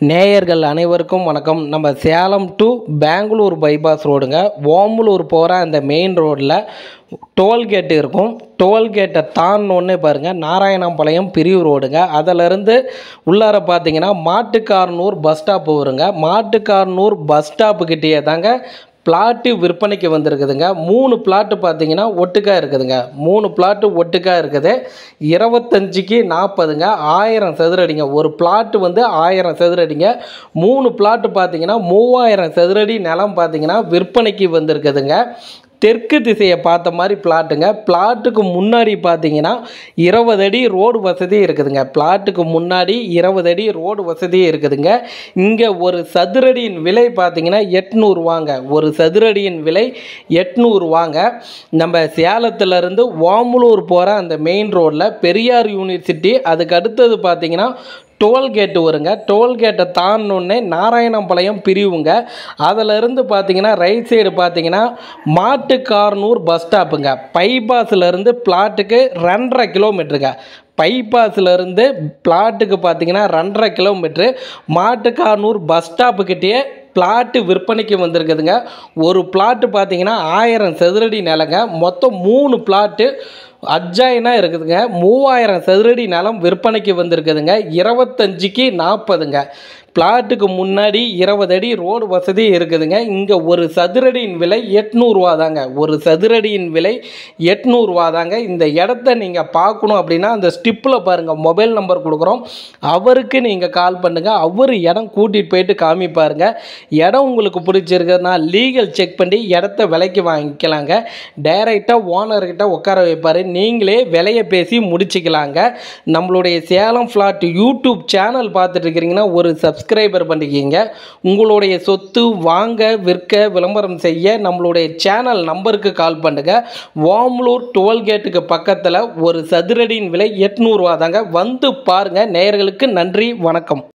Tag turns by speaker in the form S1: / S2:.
S1: நேயர்கள் அனைவருக்கும் வணக்கம். நம்ம சேலம் டு பெங்களூர் பைபாஸ் ரோடுங்க. ஓமலூர் போகிற அந்த மெயின் ரோட்டில் டோல்கேட்டு இருக்கும். டோல்கேட்டை தாண்டினோடனே பாருங்கள் நாராயணபாளையம் பிரிவு ரோடுங்க. அதிலிருந்து உள்ளார பார்த்தீங்கன்னா மாட்டுக்காரனூர் பஸ் ஸ்டாப் வருங்க. மாட்டுக்காரனூர் பஸ் ஸ்டாப்புக்கிட்டே தாங்க பிளாட்டு விற்பனைக்கு வந்திருக்குதுங்க. 3 பிளாட்டு பார்த்தீங்கன்னா ஒட்டுக்கா இருக்குதுங்க. 3 பிளாட்டு ஒட்டுக்கா இருக்குது. 25க்கு 40ங்க. 1000 சதுரடிங்க. ஒரு பிளாட்டு வந்து 1000 சதுரடிங்க. 3 பிளாட்டு பார்த்தீங்கன்னா 3000 சதுரடி நிலம் பார்த்தீங்கன்னா விற்பனைக்கு வந்திருக்குதுங்க. தெற்கு திசையை பார்த்த மாதிரி பிளாட்டுங்க. பிளாட்டுக்கு முன்னாடி பார்த்தீங்கன்னா 20 அடி ரோடு வசதி இருக்குதுங்க. பிளாட்டுக்கு முன்னாடி 20 அடி ரோடு வசதி இருக்குதுங்க. இங்கே ஒரு சதுரடியின் விலை பார்த்தீங்கன்னா 800 ரூபாங்க. ஒரு சதுரடியின் விலை 800 ரூபாங்க. நம்ம சேலத்திலேருந்து ஓமலூர் போகிற அந்த மெயின் ரோட்டில் பெரியார் யூனிவர்சிட்டி, அதுக்கு அடுத்தது பார்த்தீங்கன்னா டோல்கேட்டு வருங்க. டோல்கேட்டை தாண்டினோடனே நாராயணபாளையம் பிரிவுங்க. அதிலிருந்து பார்த்தீங்கன்னா ரைட் சைடு பார்த்தீங்கன்னா மாட்டுக்காரனூர் பஸ் ஸ்டாப்புங்க. பைபாஸ்லேருந்து பிளாட்டுக்கு 2.5 கிலோமீட்டருங்க. பைபாஸ்லேருந்து பிளாட்டுக்கு பார்த்தீங்கன்னா 2.5 கிலோமீட்ரு. மாட்டுக்காரனூர் பஸ் ஸ்டாப்புக்கிட்டே பிளாட்டு விற்பனைக்கு வந்திருக்குதுங்க. ஒரு பிளாட்டு பார்த்தீங்கன்னா 1000 சதுரடி நிலங்க. மொத்தம் 3 பிளாட்டு அட்ஜாயினாக இருக்குதுங்க. 3000 சதுரடி நிலம் விற்பனைக்கு வந்திருக்குதுங்க. 25க்கு 40ங்க. பிளாட்டுக்கு முன்னாடி 20 அடி ரோடு வசதி இருக்குதுங்க. இங்கே ஒரு சதுரடியின் விலை 800 ரூபா தாங்க. ஒரு சதுரடியின் விலை 800 ரூபா தாங்க. இந்த இடத்த நீங்கள் பார்க்கணும் அப்படின்னா அந்த ஸ்டிப்பில் பாருங்கள், மொபைல் நம்பர் கொடுக்குறோம். அவருக்கு நீங்கள் கால் பண்ணுங்கள். அவர் இடம் கூட்டிகிட்டு போயிட்டு காமிப்பாருங்க. இடம் உங்களுக்கு பிடிச்சிருக்குதுன்னா லீகல் செக் பண்ணி இடத்த விலைக்கு வாங்கிக்கலாங்க. டைரெக்டாக ஓனர்கிட்ட உட்கார வைப்பார். நீங்களே விலையை பேசி முடிச்சுக்கலாங்க. நம்மளுடைய சேலம் ஃப்ளாட் யூடியூப் சேனல் பார்த்துட்டு இருக்கிறீங்கன்னா ஒரு சப்ஸ்கிரைபர் பண்ணிக்கிங்க. உங்களுடைய சொத்து வாங்க, விற்க, விளம்பரம் செய்ய நம்மளுடைய சேனல் நம்பருக்கு கால் பண்ணுங்க. ஓமலூர் டோல்கேட்டுக்கு பக்கத்தில் ஒரு சதுரடியின் விலை 800 ரூபா தாங்க. வந்து பாருங்க. நேயர்களுக்கு நன்றி, வணக்கம்.